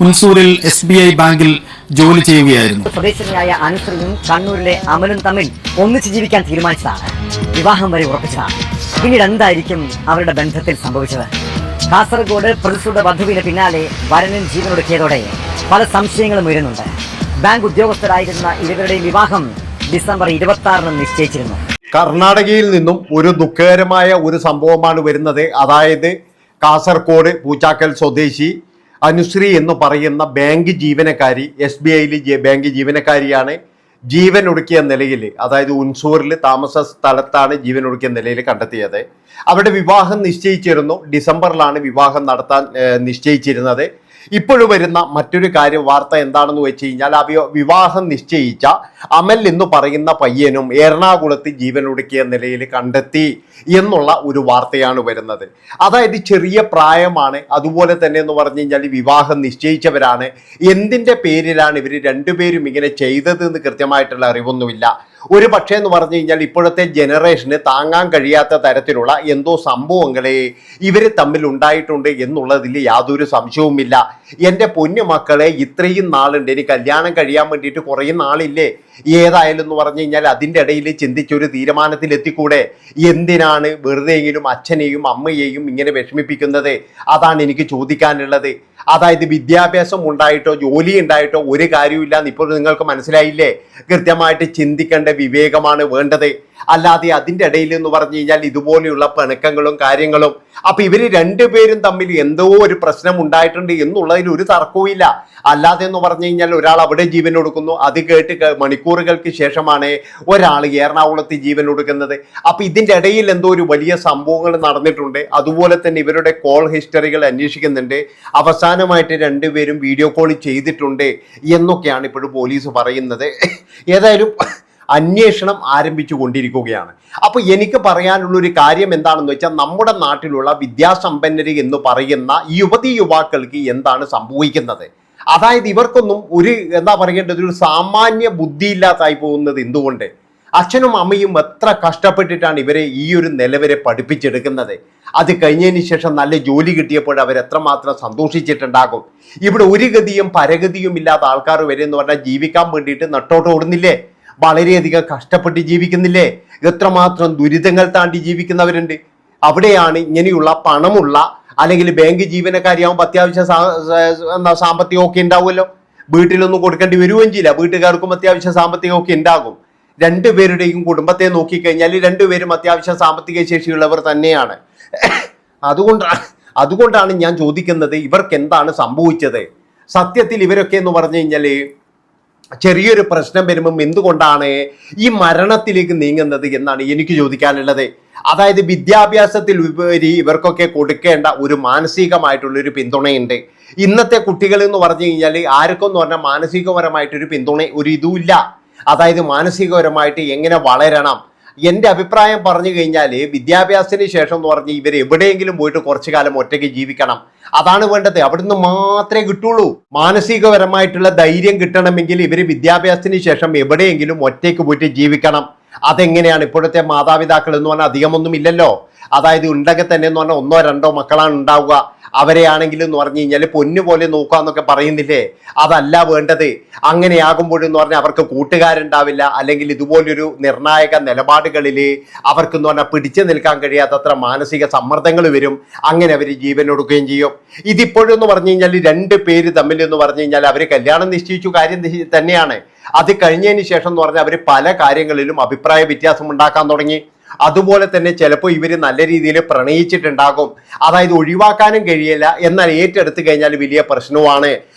ഉൻസൂരിൽ SBI ബാങ്കിൽ ജോലി ചെയ്യുകയായിരുന്നു. സ്വദേശിനിയായ അനുശ്രീയും കണ്ണൂരിലെ അമലും തമ്മിൽ ഒന്നിച്ച് ജീവിക്കാൻ തീരുമാനിച്ചതാണ്. വിവാഹം വരെ ഉറപ്പിച്ചതാണ്. പിന്നീട് എന്തായിരിക്കും അവരുടെ ബന്ധത്തിൽ സംഭവിച്ചത്? കാസർഗോഡ് പ്രതിശ്രുത വധുവിന് പിന്നാലെ വരനും ജീവനൊടുക്കിയതോടെ പല സംശയങ്ങളും ഉയരുന്നുണ്ട്. ബാങ്ക് ഉദ്യോഗസ്ഥരായിരുന്ന ഇരുവരുടെയും വിവാഹം ഡിസംബർ 26-ന് നിശ്ചയിച്ചിരുന്നു. കർണാടകയിൽ നിന്നും ഒരു ദുഃഖകരമായ ഒരു സംഭവമാണ് വരുന്നത്. അതായത് കാസർഗോഡ് പൂച്ചാക്കൽ സ്വദേശി അനുശ്രീ എന്ന് പറയുന്ന ബാങ്ക് ജീവനക്കാരി, SBIയിൽ ബാങ്ക് ജീവനക്കാരിയാണ്. ജീവൻ ഒടുക്കിയ നിലയിൽ, അതായത് ഉൻസൂറിൽ താമസ സ്ഥലത്താണ് ജീവൻ ഒടുക്കിയ നിലയിൽ കണ്ടെത്തിയത്. അവിടെ വിവാഹം നിശ്ചയിച്ചിരുന്നു. ഡിസംബറിലാണ് വിവാഹം നടത്താൻ നിശ്ചയിച്ചിരുന്നത്. ഇപ്പോഴും വരുന്ന മറ്റൊരു വാർത്ത എന്താണെന്ന് വെച്ച് കഴിഞ്ഞാൽ, വിവാഹം നിശ്ചയിച്ച അമൽ എന്ന് പറയുന്ന പയ്യനും എറണാകുളത്ത് ജീവൻ ഒടുക്കിയ നിലയിൽ കണ്ടെത്തി എന്നുള്ള ഒരു വാർത്തയാണ് വരുന്നത്. അതായത് ചെറിയ പ്രായമാണ്. അതുപോലെ തന്നെ എന്ന് പറഞ്ഞു കഴിഞ്ഞാൽ വിവാഹം നിശ്ചയിച്ചവരാണ്. എന്തിൻ്റെ പേരിലാണ് ഇവർ രണ്ടുപേരും ഇങ്ങനെ ചെയ്തതെന്ന് കൃത്യമായിട്ടുള്ള അറിവൊന്നുമില്ല. ഒരു പക്ഷേ എന്ന് പറഞ്ഞു കഴിഞ്ഞാൽ ഇപ്പോഴത്തെ ജനറേഷന് താങ്ങാൻ കഴിയാത്ത തരത്തിലുള്ള എന്തോ സംഭവങ്ങളെ ഇവർ തമ്മിൽ ഉണ്ടായിട്ടുണ്ട് എന്നുള്ളതിൽ യാതൊരു സംശയവുമില്ല. എൻ്റെ പൊന്നു മക്കളെ, ഇത്രയും നാളുണ്ട്, ഇനി കല്യാണം കഴിയാൻ വേണ്ടിയിട്ട് കുറേ നാളില്ലേ? ഏതായാലും എന്ന് പറഞ്ഞു കഴിഞ്ഞാൽ അതിൻ്റെ ഇടയിൽ ചിന്തിച്ചൊരു തീരുമാനത്തിൽ എത്തിക്കൂടെ? എന്തിനാണ് വെറുതെയെങ്കിലും അച്ഛനെയും അമ്മയെയും ഇങ്ങനെ വിഷമിപ്പിക്കുന്നത്? അതാണ് എനിക്ക് ചോദിക്കാനുള്ളത്. അതായത് വിദ്യാഭ്യാസം ഉണ്ടായിട്ടോ ജോലി ഉണ്ടായിട്ടോ ഒരു കാര്യമില്ല എന്ന് ഇപ്പോൾ നിങ്ങൾക്ക് മനസ്സിലായില്ലേ? കൃത്യമായിട്ട് ചിന്തിക്കേണ്ട വിവേകമാണ് വേണ്ടത്. അല്ലാതെ അതിൻ്റെ ഇടയിൽ എന്ന് പറഞ്ഞു കഴിഞ്ഞാൽ ഇതുപോലെയുള്ള പിണക്കങ്ങളും കാര്യങ്ങളും. അപ്പൊ ഇവര് രണ്ടുപേരും തമ്മിൽ എന്തോ ഒരു പ്രശ്നം ഉണ്ടായിട്ടുണ്ട് എന്നുള്ളതിൽ ഒരു തർക്കവും ഇല്ല. അല്ലാതെ എന്ന് പറഞ്ഞു കഴിഞ്ഞാൽ ഒരാൾ അവിടെ ജീവൻ കൊടുക്കുന്നു, അത് കേട്ട് മണിക്കൂറുകൾക്ക് ശേഷമാണ് ഒരാൾ എറണാകുളത്ത് ജീവൻ കൊടുക്കുന്നത്. അപ്പൊ ഇതിൻ്റെ ഇടയിൽ എന്തോ ഒരു വലിയ സംഭവങ്ങൾ നടന്നിട്ടുണ്ട്. അതുപോലെ തന്നെ ഇവരുടെ കോൾ ഹിസ്റ്ററികൾ അന്വേഷിക്കുന്നുണ്ട്. അവസാനമായിട്ട് രണ്ടുപേരും വീഡിയോ കോൾ ചെയ്തിട്ടുണ്ട് എന്നൊക്കെയാണ് ഇപ്പോഴും പോലീസ് പറയുന്നത്. ഏതായാലും അന്വേഷണം ആരംഭിച്ചു കൊണ്ടിരിക്കുകയാണ്. അപ്പോൾ എനിക്ക് പറയാനുള്ളൊരു കാര്യം എന്താണെന്ന് വെച്ചാൽ, നമ്മുടെ നാട്ടിലുള്ള വിദ്യാസമ്പന്നര് എന്ന് പറയുന്ന യുവതി യുവാക്കൾക്ക് എന്താണ് സംഭവിക്കുന്നത്? അതായത് ഇവർക്കൊന്നും ഒരു എന്താ പറയേണ്ടത്, ഒരു സാമാന്യ ബുദ്ധിയില്ലാതായി പോകുന്നത് എന്തുകൊണ്ട്? അച്ഛനും അമ്മയും എത്ര കഷ്ടപ്പെട്ടിട്ടാണ് ഇവരെ ഈ ഒരു നിലവരെ പഠിപ്പിച്ചെടുക്കുന്നത്. അത് കഴിഞ്ഞതിന് ശേഷം നല്ല ജോലി കിട്ടിയപ്പോൾ അവരെത്രമാത്രം സന്തോഷിച്ചിട്ടുണ്ടാകും. ഇവിടെ ഒരു ഗതിയും പരഗതിയും ഇല്ലാത്ത ആൾക്കാർ വരെ എന്ന് പറഞ്ഞാൽ ജീവിക്കാൻ വേണ്ടിയിട്ട് നെട്ടോട്ട് ഓടുന്നില്ലേ? വളരെയധികം കഷ്ടപ്പെട്ട് ജീവിക്കുന്നില്ലേ? എത്രമാത്രം ദുരിതങ്ങൾ താണ്ടി ജീവിക്കുന്നവരുണ്ട്. അവിടെയാണ് ഇങ്ങനെയുള്ള പണമുള്ള അല്ലെങ്കിൽ ബാങ്ക് ജീവനക്കാരിയാവുമ്പോൾ അത്യാവശ്യം സാമ്പത്തികമൊക്കെ ഉണ്ടാവുമല്ലോ. വീട്ടിലൊന്നും കൊടുക്കേണ്ടി വരുകയും ചെയ്യില്ല. വീട്ടുകാർക്കും അത്യാവശ്യം സാമ്പത്തികമൊക്കെ ഉണ്ടാകും. രണ്ടുപേരുടെയും കുടുംബത്തെ നോക്കിക്കഴിഞ്ഞാൽ രണ്ടുപേരും അത്യാവശ്യം സാമ്പത്തിക ശേഷിയുള്ളവർ തന്നെയാണ്. അതുകൊണ്ടാണ് ഞാൻ ചോദിക്കുന്നത്, ഇവർക്ക് എന്താണ് സംഭവിച്ചത്? സത്യത്തിൽ ഇവരൊക്കെ എന്ന് പറഞ്ഞു കഴിഞ്ഞാൽ ചെറിയൊരു പ്രശ്നം വരുമ്പം എന്തുകൊണ്ടാണ് ഈ മരണത്തിലേക്ക് നീങ്ങുന്നത് എന്നാണ് എനിക്ക് ചോദിക്കാനുള്ളത്. അതായത് വിദ്യാഭ്യാസത്തിൽ ഉപരി ഇവർക്കൊക്കെ കൊടുക്കേണ്ട ഒരു മാനസികമായിട്ടുള്ളൊരു പിന്തുണയുണ്ട്. ഇന്നത്തെ കുട്ടികൾ എന്ന് പറഞ്ഞു കഴിഞ്ഞാൽ ആർക്കെന്ന് പറഞ്ഞാൽ മാനസികപരമായിട്ടൊരു പിന്തുണ ഒരു ഇതുമില്ല. അതായത് മാനസികപരമായിട്ട് എങ്ങനെ വളരണം. എൻ്റെ അഭിപ്രായം പറഞ്ഞു കഴിഞ്ഞാൽ വിദ്യാഭ്യാസത്തിന് ശേഷം എന്ന് പറഞ്ഞ് ഇവർ എവിടെയെങ്കിലും പോയിട്ട് കുറച്ചു കാലം ഒറ്റയ്ക്ക് ജീവിക്കണം. അതാണ് വേണ്ടത്. അവിടുന്ന് മാത്രമേ കിട്ടുള്ളൂ. മാനസികപരമായിട്ടുള്ള ധൈര്യം കിട്ടണമെങ്കിൽ ഇവർ വിദ്യാഭ്യാസത്തിന് ശേഷം എവിടെയെങ്കിലും ഒറ്റയ്ക്ക് പോയിട്ട് ജീവിക്കണം. അതെങ്ങനെയാണ്? ഇപ്പോഴത്തെ മാതാപിതാക്കൾ എന്ന് പറഞ്ഞാൽ അധികമൊന്നും ഇല്ലല്ലോ. അതായത് ഉണ്ടെങ്കിൽ തന്നെ എന്ന് പറഞ്ഞാൽ 1 2 മക്കളാണ് ഉണ്ടാവുക. അവരെയാണെങ്കിലും എന്ന് പറഞ്ഞു കഴിഞ്ഞാൽ പൊന്നു പോലെ നോക്കാന്നൊക്കെ പറയുന്നില്ലേ? അതല്ല വേണ്ടത്. അങ്ങനെയാകുമ്പോഴെന്ന് പറഞ്ഞാൽ അവർക്ക് കൂട്ടുകാരുണ്ടാവില്ല. അല്ലെങ്കിൽ ഇതുപോലൊരു നിർണായക നിലപാടുകളിൽ അവർക്കെന്ന് പറഞ്ഞാൽ പിടിച്ചു നിൽക്കാൻ കഴിയാത്തത്ര മാനസിക സമ്മർദ്ദങ്ങൾ വരും. അങ്ങനെ അവർ ജീവൻ കൊടുക്കുകയും ചെയ്യും. ഇതിപ്പോഴെന്ന് പറഞ്ഞു കഴിഞ്ഞാൽ 2 പേര് തമ്മിൽ എന്ന് പറഞ്ഞു കഴിഞ്ഞാൽ അവർ കല്യാണം നിശ്ചയിച്ചു കാര്യം തന്നെയാണ്. അത് കഴിഞ്ഞതിന് ശേഷം എന്ന് പറഞ്ഞാൽ അവർ പല കാര്യങ്ങളിലും അഭിപ്രായ വ്യത്യാസം ഉണ്ടാക്കാൻ തുടങ്ങി. അതുപോലെ തന്നെ ചിലപ്പോൾ ഇവർ നല്ല രീതിയിൽ പ്രണയിച്ചിട്ടുണ്ടാകും. അതായത് ഒഴിവാക്കാനും കഴിയില്ല, എന്നാൽ ഏറ്റെടുത്ത് കഴിഞ്ഞാൽ വലിയ പ്രശ്നമാണ്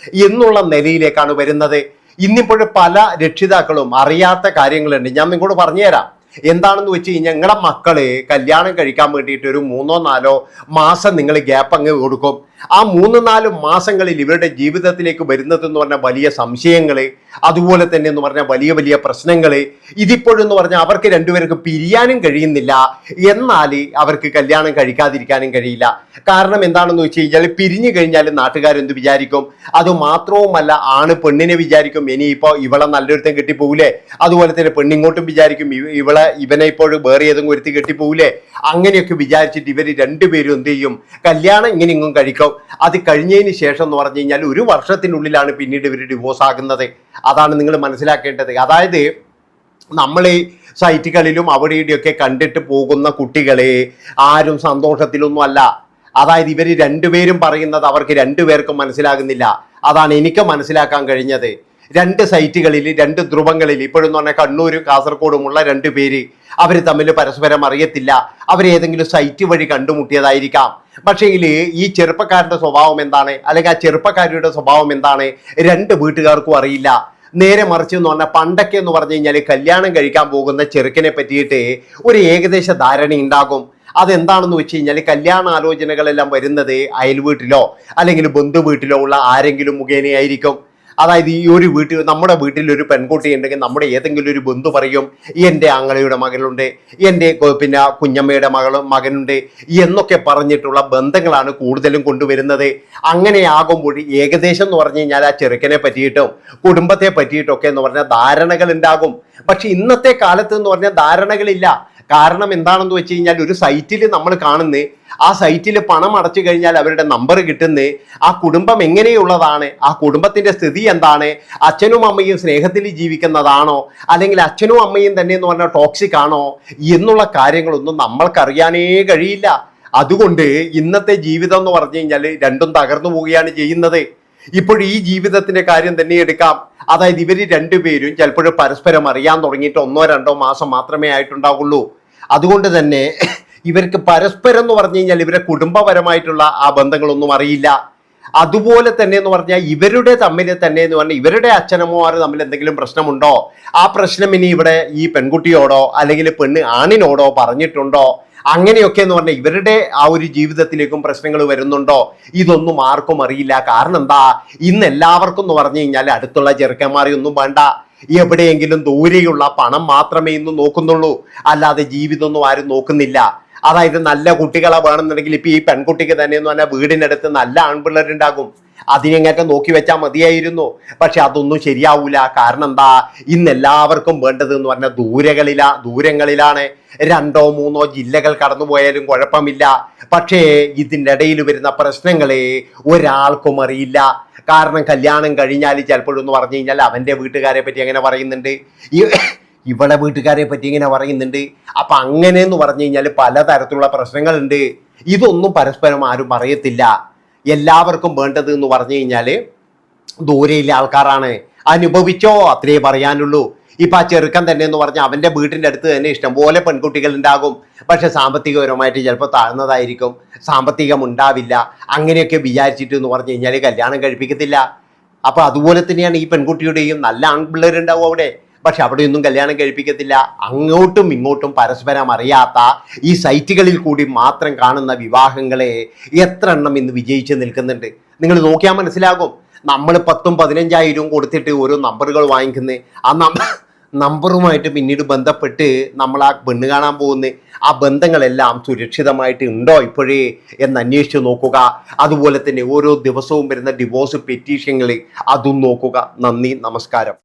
എന്നുള്ള നിലയിലേക്കാണ് വരുന്നത്. ഇന്നിപ്പോഴും പല രക്ഷിതാക്കളും അറിയാത്ത കാര്യങ്ങളുണ്ട്. ഞാൻ നിങ്ങളോട് പറഞ്ഞുതരാം. എന്താണെന്ന് വെച്ച് കഴിഞ്ഞാൽ, നിങ്ങളുടെ മക്കള് കല്യാണം കഴിക്കാൻ വേണ്ടിയിട്ട് ഒരു 3 4 മാസം നിങ്ങൾ ഗ്യാപ്പ് അങ്ങ് കൊടുക്കും. ആ 3 4 മാസങ്ങളിൽ ഇവരുടെ ജീവിതത്തിലേക്ക് വരുന്നതെന്ന് പറഞ്ഞാൽ വലിയ സംശയങ്ങൾ, അതുപോലെ തന്നെ എന്ന് പറഞ്ഞാൽ വലിയ വലിയ പ്രശ്നങ്ങൾ. ഇതിപ്പോഴെന്ന് പറഞ്ഞാൽ അവർക്ക് രണ്ടുപേർക്ക് പിരിയാനും കഴിയുന്നില്ല, എന്നാൽ അവർക്ക് കല്യാണം കഴിക്കാതിരിക്കാനും കഴിയില്ല. കാരണം എന്താണെന്ന് വെച്ച് കഴിഞ്ഞാൽ, പിരിഞ്ഞു കഴിഞ്ഞാൽ നാട്ടുകാരെന്ത് വിചാരിക്കും? അതുമാത്രവുമല്ല, ആണ് പെണ്ണിനെ വിചാരിക്കും ഇനിയിപ്പോൾ ഇവളെ നല്ലൊരുത്തം കെട്ടിപ്പോകൂലേ. അതുപോലെ തന്നെ പെണ്ണിങ്ങോട്ടും വിചാരിക്കും ഇവനെ ഇപ്പോഴും വേറെ ഏതെങ്കിലും ഒരുത്തി കെട്ടിപ്പോകൂലേ. അങ്ങനെയൊക്കെ വിചാരിച്ചിട്ട് ഇവർ രണ്ടുപേരും എന്ത് ചെയ്യും? കല്യാണം ഇങ്ങനെ ഇങ്ങും കഴിക്കും. ജീവിതം. അത് കഴിഞ്ഞതിന് ശേഷം എന്ന് പറഞ്ഞു കഴിഞ്ഞാൽ 1 വർഷത്തിനുള്ളിലാണ് പിന്നീട് ഇവർ ഡിവോഴ്സ് ആകുന്നത്. അതാണ് നിങ്ങൾ മനസ്സിലാക്കേണ്ടത്. അതായത് നമ്മൾ ഈ സൈറ്റുകളിലും അവിടെ ഇവിടെയൊക്കെ കണ്ടിട്ട് പോകുന്ന കുട്ടികളെ ആരും സന്തോഷത്തിലൊന്നും അല്ല. അതായത് ഇവർ രണ്ടുപേരും പറയുന്നത് അവർക്ക് രണ്ടുപേർക്കും മനസ്സിലാകുന്നില്ല. അതാണ് എനിക്ക് മനസ്സിലാക്കാൻ കഴിഞ്ഞത്. 2 സൈറ്റുകളിൽ 2 ധ്രുവങ്ങളിൽ ഇപ്പോഴെന്ന് പറഞ്ഞാൽ കണ്ണൂരും കാസർഗോഡുമുള്ള 2 പേര് അവർ തമ്മിൽ പരസ്പരം അറിയത്തില്ല. അവരേതെങ്കിലും സൈറ്റ് വഴി കണ്ടുമുട്ടിയതായിരിക്കാം. പക്ഷേങ്കിൽ ഈ ചെറുപ്പക്കാരുടെ സ്വഭാവം എന്താണ്, അല്ലെങ്കിൽ ആ ചെറുപ്പക്കാരുടെ സ്വഭാവം എന്താണ് 2 വീട്ടുകാർക്കും അറിയില്ല. നേരെ മറിച്ച് എന്ന് പറഞ്ഞാൽ പണ്ടൊക്കെ എന്ന് പറഞ്ഞു കഴിഞ്ഞാൽ കല്യാണം കഴിക്കാൻ പോകുന്ന ചെറുക്കനെ പറ്റിയിട്ട് ഒരു ഏകദേശ ധാരണ ഉണ്ടാകും. അതെന്താണെന്ന് വെച്ച് കഴിഞ്ഞാൽ കല്യാണ ആലോചനകളെല്ലാം വരുന്നത് അയൽ വീട്ടിലോ അല്ലെങ്കിൽ ബന്ധു വീട്ടിലോ ഉള്ള ആരെങ്കിലും മുഖേനയായിരിക്കും. അതായത് ഈ ഒരു വീട്ടിൽ നമ്മുടെ വീട്ടിൽ ഒരു പെൺകുട്ടി ഉണ്ടെങ്കിൽ നമ്മുടെ ഏതെങ്കിലും ഒരു ബന്ധു പറയും എൻ്റെ ആങ്ങളയുടെ മകളുണ്ട്, എൻ്റെ പിന്നെ കുഞ്ഞമ്മയുടെ മകനുണ്ട് എന്നൊക്കെ പറഞ്ഞിട്ടുള്ള ബന്ധങ്ങളാണ് കൂടുതലും കൊണ്ടുവരുന്നത്. അങ്ങനെയാകുമ്പോൾ ഏകദേശം എന്ന് പറഞ്ഞു കഴിഞ്ഞാൽ ആ ചെറുക്കനെ പറ്റിയിട്ടും കുടുംബത്തെ പറ്റിയിട്ടൊക്കെ എന്ന് പറഞ്ഞാൽ ധാരണകൾ ഉണ്ടാകും. പക്ഷെ ഇന്നത്തെ കാലത്ത് എന്ന് പറഞ്ഞാൽ ധാരണകളില്ല. കാരണം എന്താണെന്ന് വെച്ച് കഴിഞ്ഞാൽ ഒരു സൈറ്റിൽ നമ്മൾ കാണുന്നത്, ആ സൈറ്റിൽ പണം അടച്ചു കഴിഞ്ഞാൽ അവരുടെ നമ്പർ കിട്ടുന്നത്, ആ കുടുംബം എങ്ങനെയുള്ളതാണ്, ആ കുടുംബത്തിന്റെ സ്ഥിതി എന്താണ്, അച്ഛനും അമ്മയും സ്നേഹത്തിൽ ജീവിക്കുന്നതാണോ അല്ലെങ്കിൽ അച്ഛനും അമ്മയും തന്നെ എന്ന് പറഞ്ഞാൽ ടോക്സിക് ആണോ എന്നുള്ള കാര്യങ്ങളൊന്നും നമ്മൾക്കറിയാനേ കഴിയില്ല. അതുകൊണ്ട് ഇന്നത്തെ ജീവിതം എന്ന് പറഞ്ഞു കഴിഞ്ഞാൽ രണ്ടും തകർന്നു പോവുകയാണ് ചെയ്യുന്നത്. ഇപ്പോൾ ഈ ജീവിതത്തിന്റെ കാര്യം തന്നെ എടുക്കാം. അതായത് ഇവർ 2 പേരും ചിലപ്പോഴും പരസ്പരം അറിയാൻ തുടങ്ങിയിട്ട് 1-2 മാസം മാത്രമേ ആയിട്ടുണ്ടാവുള്ളൂ. അതുകൊണ്ട് തന്നെ ഇവർക്ക് പരസ്പരം എന്ന് പറഞ്ഞു കഴിഞ്ഞാൽ ഇവരെ കുടുംബപരമായിട്ടുള്ള ആ ബന്ധങ്ങളൊന്നും അറിയില്ല. അതുപോലെ തന്നെ എന്ന് പറഞ്ഞാൽ ഇവരുടെ തമ്മിൽ തന്നെ എന്ന് പറഞ്ഞാൽ ഇവരുടെ അച്ഛനമ്മമാർ തമ്മിൽ എന്തെങ്കിലും പ്രശ്നമുണ്ടോ, ആ പ്രശ്നം ഇനി ഇവിടെ ഈ പെൺകുട്ടിയോടോ അല്ലെങ്കിൽ ആണിനോടോ പറഞ്ഞിട്ടുണ്ടോ, അങ്ങനെയൊക്കെ എന്ന് പറഞ്ഞാൽ ഇവരുടെ ആ ഒരു ജീവിതത്തിലേക്കും പ്രശ്നങ്ങൾ വരുന്നുണ്ടോ, ഇതൊന്നും ആർക്കും അറിയില്ല. കാരണം എന്താ, ഇന്ന് എല്ലാവർക്കും എന്ന് പറഞ്ഞു കഴിഞ്ഞാൽ അടുത്തുള്ള ചെറുക്കന്മാരെ ഒന്നും വേണ്ട, എവിടെയെങ്കിലും ദൂരെയുള്ള പണം മാത്രമേ ഇന്ന് നോക്കുന്നുള്ളൂ. അല്ലാതെ ജീവിതമൊന്നും ആരും നോക്കുന്നില്ല. അതായത് നല്ല കുട്ടികളെ വേണമെന്നുണ്ടെങ്കിൽ ഇപ്പൊ ഈ പെൺകുട്ടിക്ക് തന്നെ എന്ന് പറഞ്ഞാൽ വീടിനടുത്ത് നല്ല ആൺപിള്ളേരുണ്ടാകും, അതിനെങ്ങാറ്റം നോക്കി വെച്ചാൽ മതിയായിരുന്നു. പക്ഷെ അതൊന്നും ശരിയാവൂല. കാരണം എന്താ, ഇന്ന് എല്ലാവർക്കും വേണ്ടത് എന്ന് പറഞ്ഞാൽ ദൂരങ്ങളിലാണ്. 2-3 ജില്ലകൾ കടന്നുപോയാലും കുഴപ്പമില്ല. പക്ഷേ ഇതിൻ്റെ ഇടയിൽ വരുന്ന പ്രശ്നങ്ങളെ ഒരാൾക്കും അറിയില്ല. കാരണം കല്യാണം കഴിഞ്ഞാൽ ചിലപ്പോഴെന്ന് പറഞ്ഞു കഴിഞ്ഞാൽ അവൻ്റെ വീട്ടുകാരെ പറ്റി അങ്ങനെ പറയുന്നുണ്ട്, ഇവിടെ വീട്ടുകാരെ പറ്റി ഇങ്ങനെ പറയുന്നുണ്ട്. അപ്പൊ അങ്ങനെ എന്ന് പറഞ്ഞു കഴിഞ്ഞാൽ പലതരത്തിലുള്ള പ്രശ്നങ്ങളുണ്ട്. ഇതൊന്നും പരസ്പരം ആരും പറയത്തില്ല. എല്ലാവർക്കും വേണ്ടത് എന്ന് പറഞ്ഞു കഴിഞ്ഞാൽ ദൂരെയിലെ ആൾക്കാരാണ്. അനുഭവിച്ചോ അത്രേ പറയാനുള്ളൂ. ഇപ്പൊ ആ ചെറുക്കൻ തന്നെ എന്ന് പറഞ്ഞാൽ അവന്റെ വീട്ടിന്റെ അടുത്ത് തന്നെ ഇഷ്ടംപോലെ പെൺകുട്ടികൾ ഉണ്ടാകും. പക്ഷെ സാമ്പത്തികപരമായിട്ട് ചിലപ്പോൾ താഴ്ന്നതായിരിക്കും, സാമ്പത്തികം ഉണ്ടാവില്ല. അങ്ങനെയൊക്കെ വിചാരിച്ചിട്ട് എന്ന് പറഞ്ഞു കഴിഞ്ഞാൽ കല്യാണം കഴിപ്പിക്കത്തില്ല. അപ്പൊ അതുപോലെ തന്നെയാണ് ഈ പെൺകുട്ടിയുടെയും. നല്ല ആൺപിള്ളേരുണ്ടാവും അവിടെ, പക്ഷെ അവിടെയൊന്നും കല്യാണം കഴിപ്പിക്കത്തില്ല. അങ്ങോട്ടും ഇങ്ങോട്ടും പരസ്പരം അറിയാത്ത ഈ സൈറ്റുകളിൽ കൂടി മാത്രം കാണുന്ന വിവാഹങ്ങളെ എത്ര എണ്ണം ഇന്ന് വിജയിച്ച് നിൽക്കുന്നുണ്ട് നിങ്ങൾ നോക്കിയാൽ മനസ്സിലാകും. നമ്മൾ 10,000-15,000 കൊടുത്തിട്ട് ഓരോ നമ്പറുകൾ വാങ്ങിക്കുന്നത്, ആ നമ്പറുമായിട്ട് പിന്നീട് ബന്ധപ്പെട്ട് നമ്മൾ ആ പെണ്ണ് കാണാൻ പോകുന്നത്, ആ ബന്ധങ്ങളെല്ലാം സുരക്ഷിതമായിട്ട് ഉണ്ടോ ഇപ്പോഴേ എന്ന് അന്വേഷിച്ച് നോക്കുക. അതുപോലെ തന്നെ ഓരോ ദിവസവും വരുന്ന ഡിവോഴ്സ് പെറ്റീഷനുകൾ അതും നോക്കുക. നന്ദി, നമസ്കാരം.